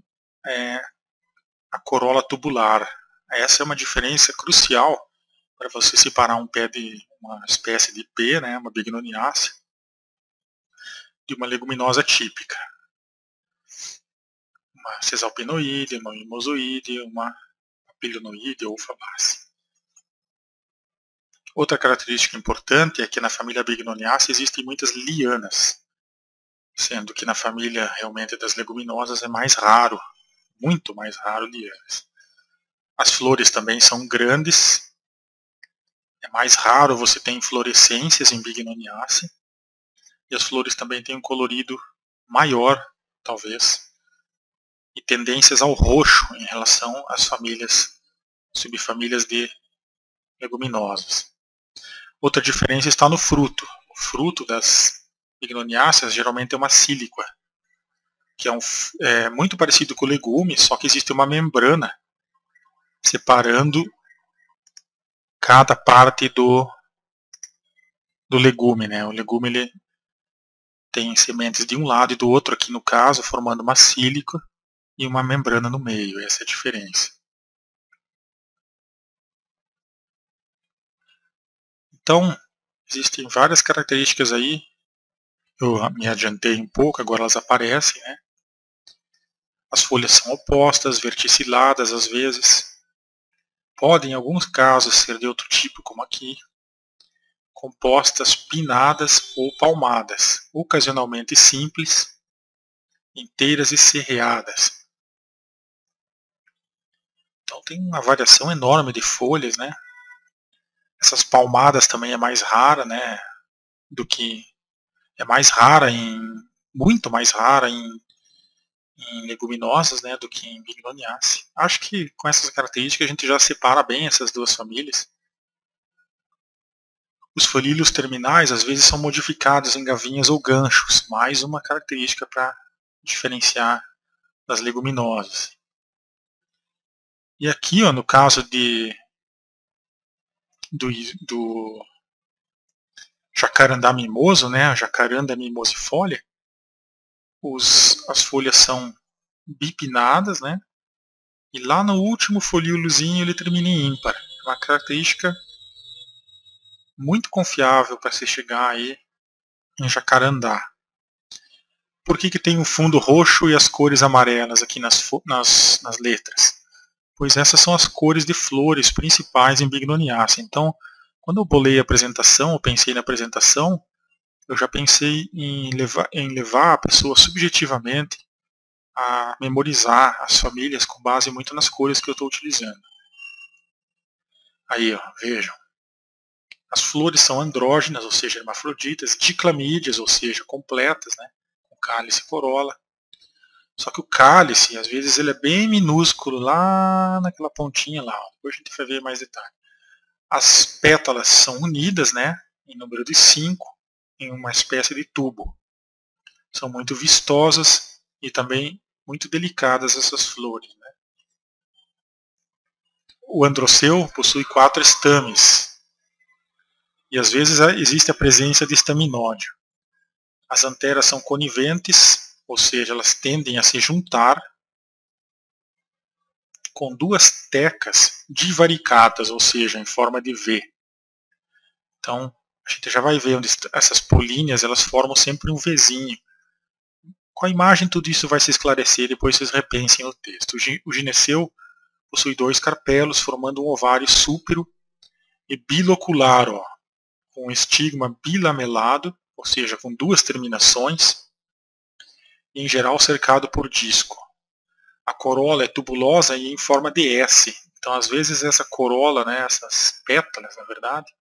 a corola tubular. Essa é uma diferença crucial para você separar um pé de uma espécie de ipê, né, uma Bignoniácea, de uma leguminosa típica. Uma cesalpinoide, uma mimosoide, uma papilionoide ou fabácea. Outra característica importante é que na família Bignoniacea existem muitas lianas, sendo que na família realmente das leguminosas é mais raro, muito mais raro lianas. As flores também são grandes, é mais raro você ter inflorescências em Bignoniacea, e as flores também têm um colorido maior, talvez, e tendências ao roxo em relação às famílias, subfamílias de leguminosas. Outra diferença está no fruto. O fruto das Bignoniáceas geralmente é uma síliqua, que é muito parecido com o legume, só que existe uma membrana separando cada parte do legume. Né? O legume ele tem sementes de um lado e do outro, aqui no caso, formando uma sílica e uma membrana no meio. Essa é a diferença. Então, existem várias características aí. Eu me adiantei um pouco, agora elas aparecem, né? As folhas são opostas, verticiladas às vezes. Podem, em alguns casos, ser de outro tipo, como aqui. Compostas pinnadas ou palmadas, ocasionalmente simples, inteiras e serreadas. Então tem uma variação enorme de folhas, né? Essas palmadas também é mais rara, né? É mais rara muito mais rara em leguminosas, né, do que em Bignoniacea. Acho que com essas características a gente já separa bem essas duas famílias. Os folíolos terminais às vezes são modificados em gavinhas ou ganchos, mais uma característica para diferenciar das leguminosas. E aqui, ó, no caso do jacarandá mimoso, né, a jacaranda mimosifolia, as folhas são bipinnadas, né, e lá no último folíolozinho ele termina em ímpar. É uma característica muito confiável para se chegar aí em jacarandá. Por que tem um fundo roxo e as cores amarelas aqui nas letras? Pois essas são as cores de flores principais em Bignoniacea. Então, quando eu bolei a apresentação, eu pensei na apresentação, eu já pensei em levar a pessoa subjetivamente a memorizar as famílias com base muito nas cores que eu estou utilizando. Aí, ó, vejam. As flores são andrógenas, ou seja, hermafroditas, diclamídeas, ou seja, completas, né, com cálice e corola. Só que o cálice, às vezes, ele é bem minúsculo, lá naquela pontinha lá. Depois a gente vai ver mais detalhe. As pétalas são unidas, né, em número de 5, em uma espécie de tubo. São muito vistosas e também muito delicadas essas flores. Né. O androceu possui 4 estames. E às vezes existe a presença de estaminódio. As anteras são coniventes ou seja, elas tendem a se juntar com duas tecas divaricadas, ou seja, em forma de V. Então, a gente já vai ver onde essas políneas elas formam sempre um Vzinho. Com a imagem tudo isso vai se esclarecer, depois vocês repensem no texto. O gineceu possui dois carpelos formando um ovário súpero e bilocular, ó, com estigma bilamelado, ou seja, com duas terminações, e em geral cercado por disco. A corola é tubulosa e em forma de S. Então, às vezes, essa corola, né, essas pétalas, na verdade,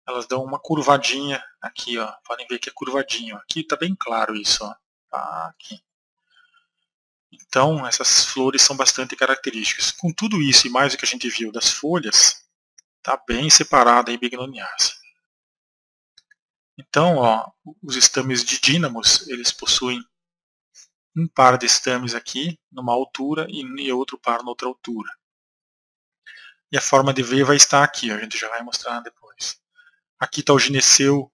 elas dão uma curvadinha aqui, ó. Podem ver que é curvadinho. Aqui está bem claro isso, ó. Tá aqui. Então, essas flores são bastante características. Com tudo isso e mais o que a gente viu das folhas, está bem separada a Bignoniaceae. Então, ó, os estames de dínamos, eles possuem um par de estames aqui, numa altura, e outro par noutra altura. E a forma de V vai estar aqui, ó, a gente já vai mostrar depois. Aqui está o gineceu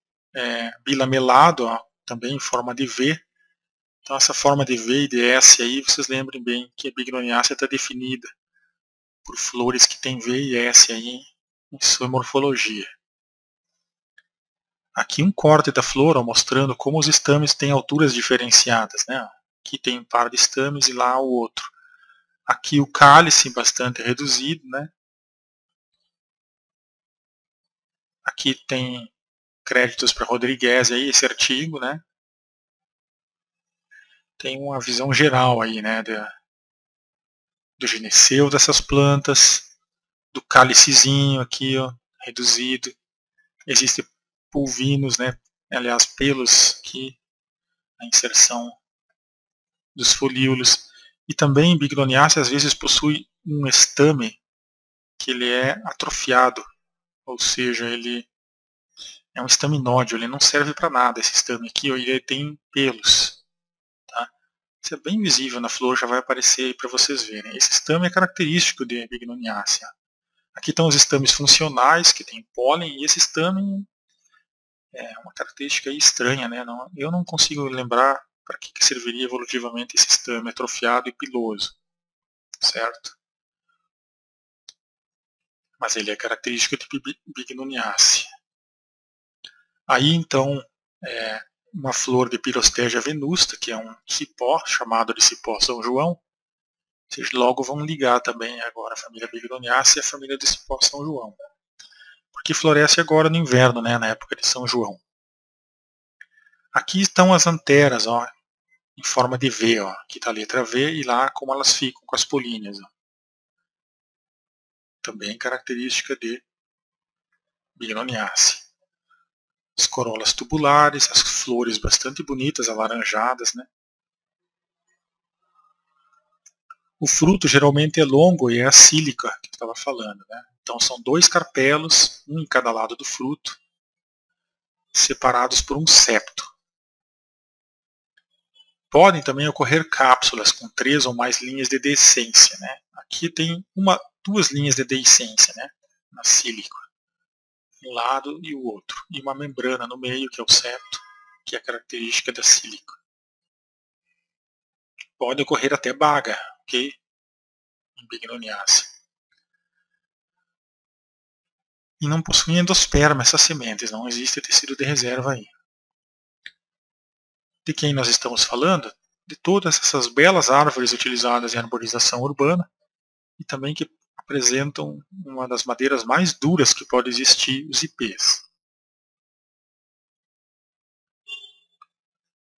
bilamelado, ó, também em forma de V. Então essa forma de V e de S aí, vocês lembrem bem que a Bignoniaceae está definida por flores que tem V e S aí em sua morfologia. Aqui um corte da flor, ó, mostrando como os estames têm alturas diferenciadas, né? Aqui tem um par de estames e lá o outro. Aqui o cálice bastante reduzido, né? Aqui tem créditos para Rodrigues aí, esse artigo, né? Tem uma visão geral aí, né? Do gineceu dessas plantas, do cálicezinho aqui, ó, reduzido. Existem pulvinos, né? Aliás, pelos aqui, a inserção dos folíolos. E também Bignoniaceae às vezes possui um estame que ele é atrofiado, ou seja, ele é um estaminódio, ele não serve para nada esse estame aqui, ele tem pelos. Tá? Isso é bem visível na flor, já vai aparecer aí para vocês verem. Esse estame é característico de Bignoniaceae. Aqui estão os estames funcionais, que tem pólen, e esse estame é uma característica aí estranha, né? Eu não consigo lembrar para que serviria evolutivamente esse estame atrofiado e piloso, certo? Mas ele é característico de Bignoniaceae. Aí então, uma flor de Pirostegia venusta, que é um cipó, chamado de cipó São João. Vocês logo vão ligar também agora a família Bignoniaceae e a família de cipó São João. Porque floresce agora no inverno, né, na época de São João. Aqui estão as anteras, ó, em forma de V, ó. Aqui está a letra V e lá como elas ficam com as políneas. Ó. Também característica de Bignoniaceae. As corolas tubulares, as flores bastante bonitas, alaranjadas, né? O fruto geralmente é longo e é a sílica que eu estava falando, né? Então são dois carpelos, um em cada lado do fruto, separados por um septo. Podem também ocorrer cápsulas com 3 ou mais linhas de dehiscência, né? Aqui tem duas linhas de dehiscência, né? Na sílica, um lado e o outro, e uma membrana no meio, que é o septo, que é a característica da sílica. Pode ocorrer até baga, ok? Em Bignoniaceae. E não possuem endosperma essas sementes, não existe tecido de reserva aí. De quem nós estamos falando? De todas essas belas árvores utilizadas em arborização urbana e também que apresentam uma das madeiras mais duras que pode existir, os ipês.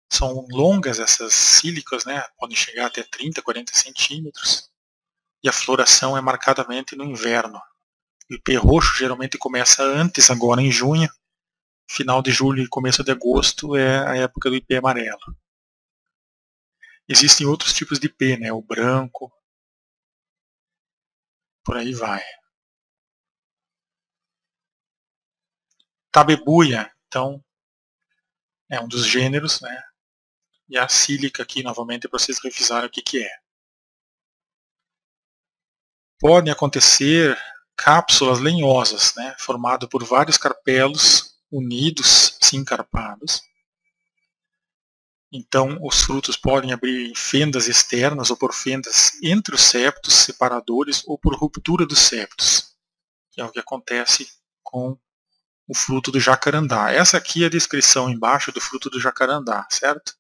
São longas essas sílicas, né? Podem chegar até 30, 40 centímetros. E a floração é marcadamente no inverno. O ipê roxo geralmente começa antes, agora em junho. Final de julho e começo de agosto é a época do ipê amarelo. Existem outros tipos de ipê, né? O branco, por aí vai. Tabebuia, então, é um dos gêneros, né? E a sílica aqui, novamente, para vocês revisarem o que é. Podem acontecer cápsulas lenhosas, né? Formadas por vários carpelos unidos, sincarpados. Então, os frutos podem abrir em fendas externas ou por fendas entre os septos separadores ou por ruptura dos septos, que é o que acontece com o fruto do jacarandá. Essa aqui é a descrição embaixo do fruto do jacarandá, certo?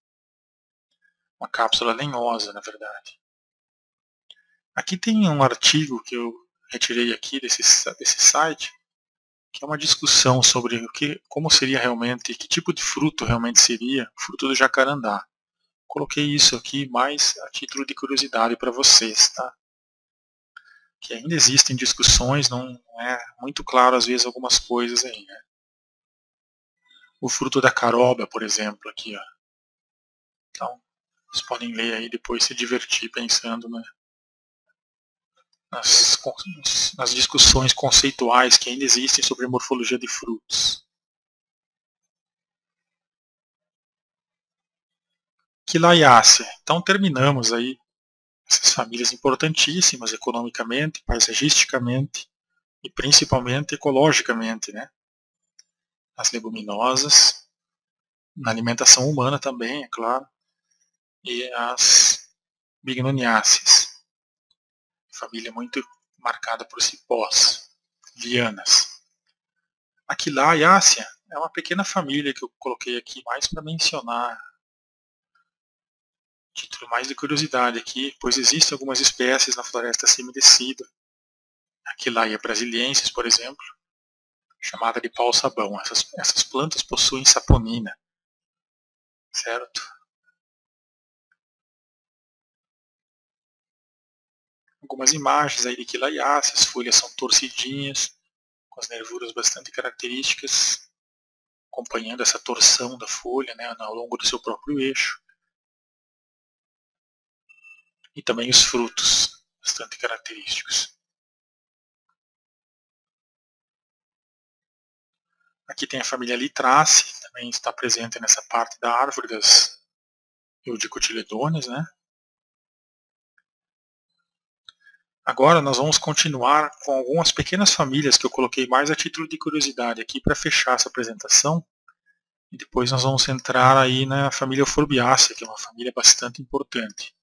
Uma cápsula lenhosa, na verdade. Aqui tem um artigo que eu retirei aqui desse site, que é uma discussão sobre como seria realmente, que tipo de fruto realmente seria o fruto do jacarandá. Coloquei isso aqui mais a título de curiosidade para vocês, tá? Que ainda existem discussões, não é muito claro às vezes algumas coisas aí, né? O fruto da caroba, por exemplo, aqui, ó. Então, vocês podem ler aí depois se divertir pensando, né, nas discussões conceituais que ainda existem sobre morfologia de frutos. Quilaiácea. Então terminamos aí essas famílias importantíssimas economicamente, paisagisticamente e principalmente ecologicamente, né? As leguminosas, na alimentação humana também, é claro, e as bignoniáceas, família muito marcada por cipós, lianas. A Quilaiácea é uma pequena família que eu coloquei aqui mais para mencionar, título mais de curiosidade aqui, pois existem algumas espécies na floresta semidecida, a Quilaia brasiliensis, por exemplo, chamada de pau-sabão. Essas plantas possuem saponina, certo? Algumas imagens aí de quilaiáceas, as folhas são torcidinhas, com as nervuras bastante características, acompanhando essa torção da folha, né, ao longo do seu próprio eixo. E também os frutos, bastante característicos. Aqui tem a família Litrace, também está presente nessa parte da árvore das Eudicotiledôneas, né? Agora nós vamos continuar com algumas pequenas famílias que eu coloquei mais a título de curiosidade aqui para fechar essa apresentação. E depois nós vamos entrar aí na família Euphorbiaceae, que é uma família bastante importante.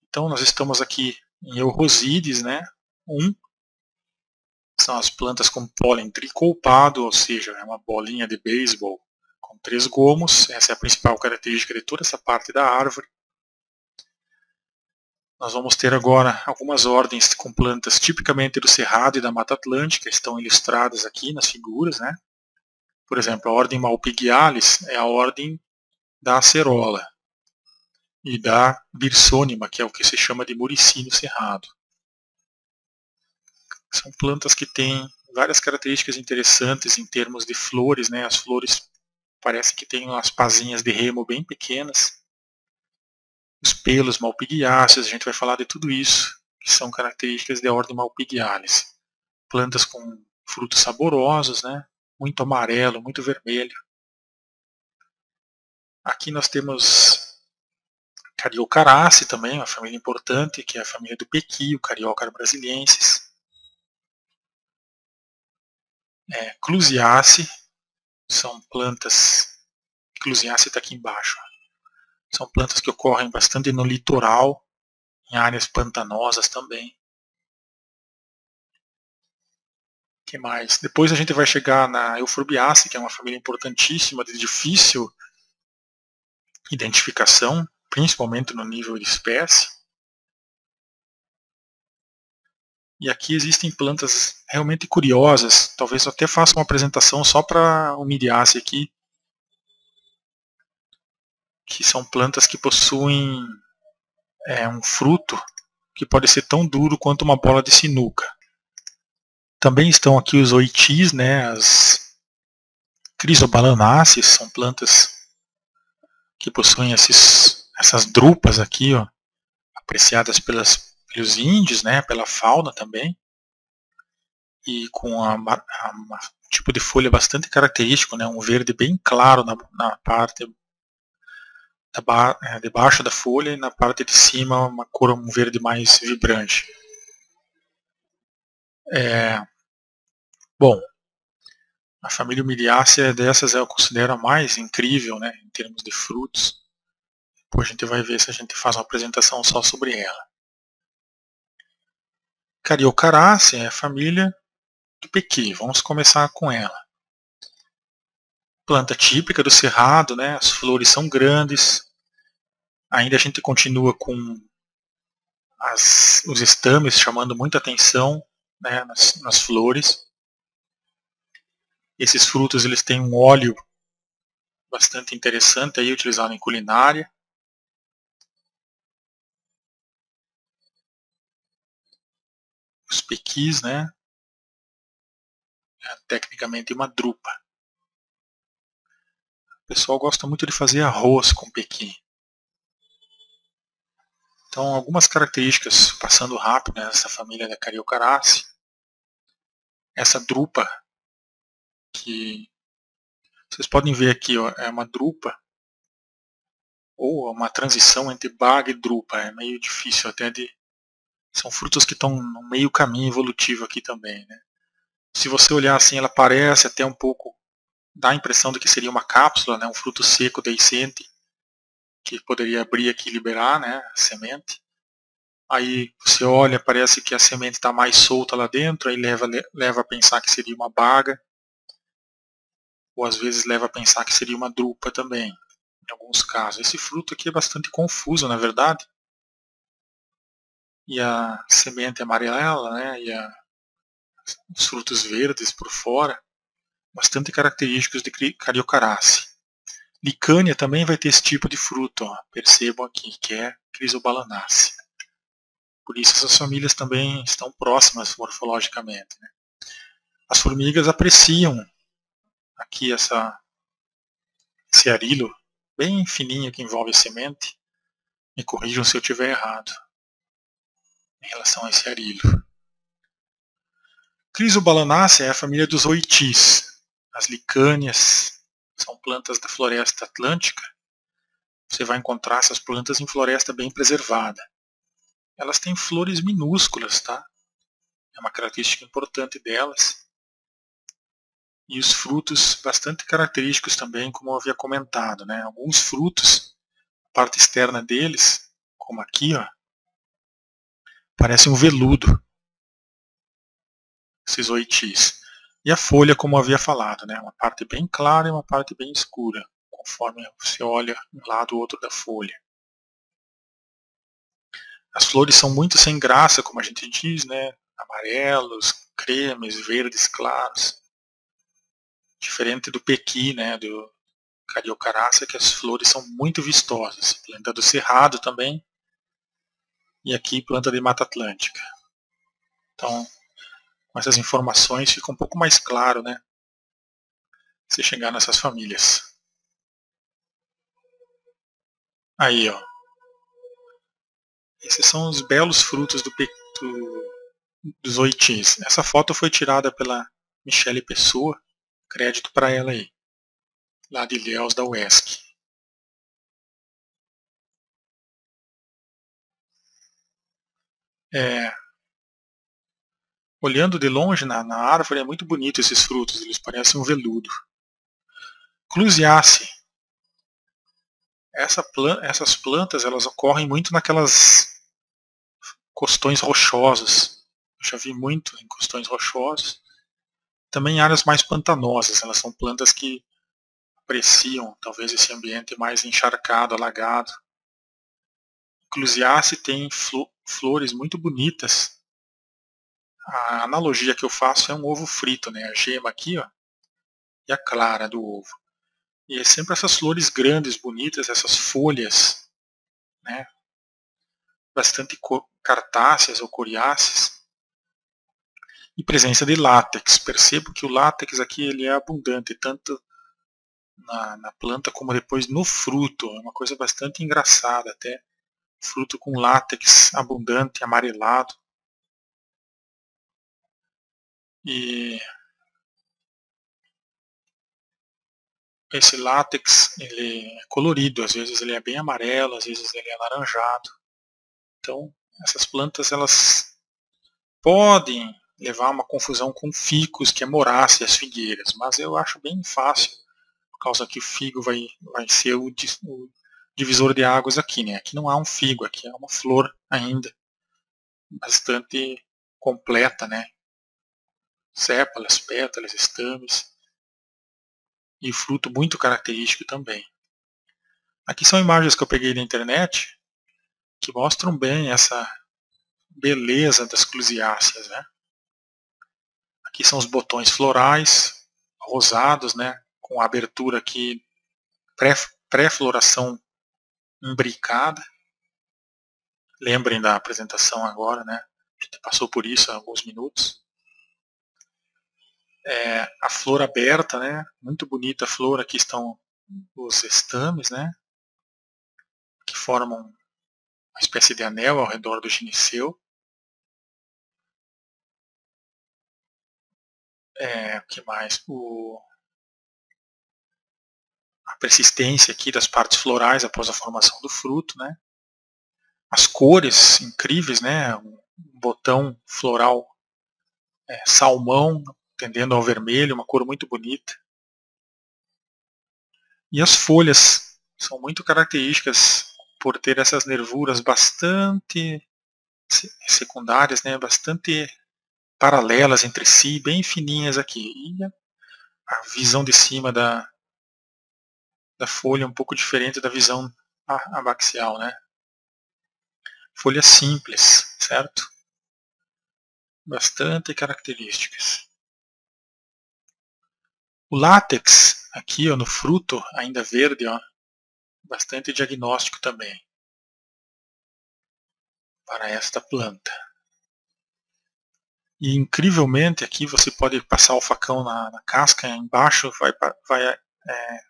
Então nós estamos aqui em Eurosides, né? São as plantas com pólen tricolpado, ou seja, é uma bolinha de beisebol com 3 gomos. Essa é a principal característica de toda essa parte da árvore. Nós vamos ter agora algumas ordens com plantas tipicamente do Cerrado e da Mata Atlântica, estão ilustradas aqui nas figuras, né? Por exemplo, a ordem Malpighialis é a ordem da acerola e da birsônima, que é o que se chama de murici no Cerrado. São plantas que têm várias características interessantes em termos de flores, né? As flores parecem que têm umas pazinhas de remo bem pequenas. Os pelos malpighiáceos, a gente vai falar de tudo isso, que são características da ordem Malpighialis. Plantas com frutos saborosos, né? Muito amarelo, muito vermelho. Aqui nós temos Cariocaraceae também, uma família importante, que é a família do pequi, o Cariocara brasiliensis. Clusiaceae, são plantas, Clusiaceae está aqui embaixo, são plantas que ocorrem bastante no litoral, em áreas pantanosas também. O que mais? Depois a gente vai chegar na Euphorbiaceae, que é uma família importantíssima, de difícil identificação, principalmente no nível de espécie. E aqui existem plantas realmente curiosas, talvez eu até faça uma apresentação só para o Miriaceae aqui, que são plantas que possuem um fruto que pode ser tão duro quanto uma bola de sinuca. Também estão aqui os oitis, né, as crisobalanáceas, são plantas que possuem essas drupas aqui, ó, apreciadas pelos índios, né, pela fauna também, e com um tipo de folha bastante característico, né, um verde bem claro na parte debaixo da folha e na parte de cima uma cor, um verde mais vibrante. Bom, a família Miriaceae dessas eu considero a mais incrível, né, em termos de frutos. Depois a gente vai ver se a gente faz uma apresentação só sobre ela. Cariocarácea é a família do pequi. Vamos começar com ela. Planta típica do cerrado, né? As flores são grandes. Ainda a gente continua com os estames chamando muita atenção, né, nas flores. Esses frutos eles têm um óleo bastante interessante aí, utilizado em culinária. Os pequis, né? É tecnicamente uma drupa. O pessoal gosta muito de fazer arroz com pequi. Então, algumas características, passando rápido nessa família da Cariocarácea. Essa drupa, que vocês podem ver aqui, ó, é uma drupa, ou uma transição entre baga e drupa. É meio difícil até de... São frutos que estão no meio caminho evolutivo aqui também, né? Se você olhar assim, ela parece até um pouco, dá a impressão de que seria uma cápsula, né? Um fruto seco deiscente, que poderia abrir aqui e liberar, né? A semente. Aí você olha, parece que a semente está mais solta lá dentro, aí leva a pensar que seria uma baga, ou às vezes leva a pensar que seria uma drupa também, em alguns casos. Esse fruto aqui é bastante confuso, na verdade. E a semente é amarela, né? E os frutos verdes por fora, bastante característicos de Cariocarácea. Licânia também vai ter esse tipo de fruto, ó, percebam aqui, que é Chrysobalanaceae. Por isso essas famílias também estão próximas morfologicamente, né? As formigas apreciam aqui esse arilo bem fininho que envolve a semente. Me corrijam se eu estiver errado em relação a esse arilo. Chrysobalanaceae é a família dos oitis. As licânias são plantas da floresta atlântica. Você vai encontrar essas plantas em floresta bem preservada. Elas têm flores minúsculas, tá? É uma característica importante delas. E os frutos bastante característicos também, como eu havia comentado, né? Alguns frutos, a parte externa deles, como aqui, ó, parece um veludo, esses oitis. E a folha, como eu havia falado, né? Uma parte bem clara e uma parte bem escura, conforme você olha um lado ou outro da folha. As flores são muito sem graça, como a gente diz, né? Amarelos, cremes, verdes claros. Diferente do pequi, né? Do Cariocarácea, que as flores são muito vistosas. Planta do cerrado também. E aqui planta de Mata Atlântica. Então, com essas informações fica um pouco mais claro, né? Se chegar nessas famílias. Aí, ó. Esses são os belos frutos dos oitis. Essa foto foi tirada pela Michele Pessoa. Crédito para ela aí. Lá de Ilhéus, da UESC. Olhando de longe na árvore é muito bonito esses frutos. Eles parecem um veludo. Clusiaceae. Essas plantas elas ocorrem muito naquelas costões rochosos. Eu já vi muito em costões rochosos. Também em áreas mais pantanosas. Elas são plantas que apreciam talvez esse ambiente mais encharcado, alagado. Clusiaceae tem flores muito bonitas. A analogia que eu faço é um ovo frito, né? A gema aqui, ó, e a clara do ovo. E é sempre essas flores grandes, bonitas, essas folhas, né? Bastante cartáceas ou coriáceas. E presença de látex. Percebo que o látex aqui ele é abundante, tanto na planta como depois no fruto. É uma coisa bastante engraçada até. Fruto com látex abundante, amarelado. E esse látex ele é colorido, às vezes ele é bem amarelo, às vezes ele é alaranjado. Então essas plantas elas podem levar a uma confusão com ficus, que é morácea, as figueiras, mas eu acho bem fácil, por causa que o figo vai ser divisor de águas aqui, né? Aqui não há um figo, aqui é uma flor ainda bastante completa, né? Sépalas, pétalas, estames e fruto muito característico também. Aqui são imagens que eu peguei da internet que mostram bem essa beleza das clusiáceas, né? Aqui são os botões florais, rosados, né? Com a abertura aqui, pré-floração imbricada. Lembrem da apresentação agora, né? A gente passou por isso há alguns minutos. A flor aberta, né? Muito bonita a flor. Aqui estão os estames, né? Que formam uma espécie de anel ao redor do gineceu. O que mais? A persistência aqui das partes florais após a formação do fruto, né? As cores incríveis, né? Um botão floral salmão, tendendo ao vermelho, uma cor muito bonita. E as folhas são muito características por ter essas nervuras bastante secundárias, né? Bastante paralelas entre si, bem fininhas aqui. E a visão de cima da folha é um pouco diferente da visão abaxial, né? Folhas simples, certo? Bastante características. O látex, aqui ó, no fruto, ainda verde, ó, bastante diagnóstico também para esta planta. E incrivelmente aqui você pode passar o facão na casca, embaixo vai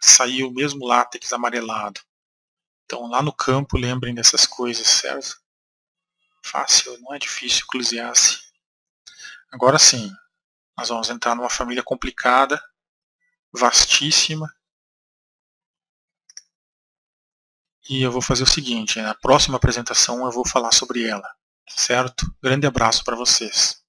sair o mesmo látex amarelado. Então lá no campo lembrem dessas coisas, certo? Fácil, não é difícil clusiácea. Agora sim, nós vamos entrar numa família complicada, vastíssima. E eu vou fazer o seguinte, na próxima apresentação eu vou falar sobre ela, certo? Grande abraço para vocês.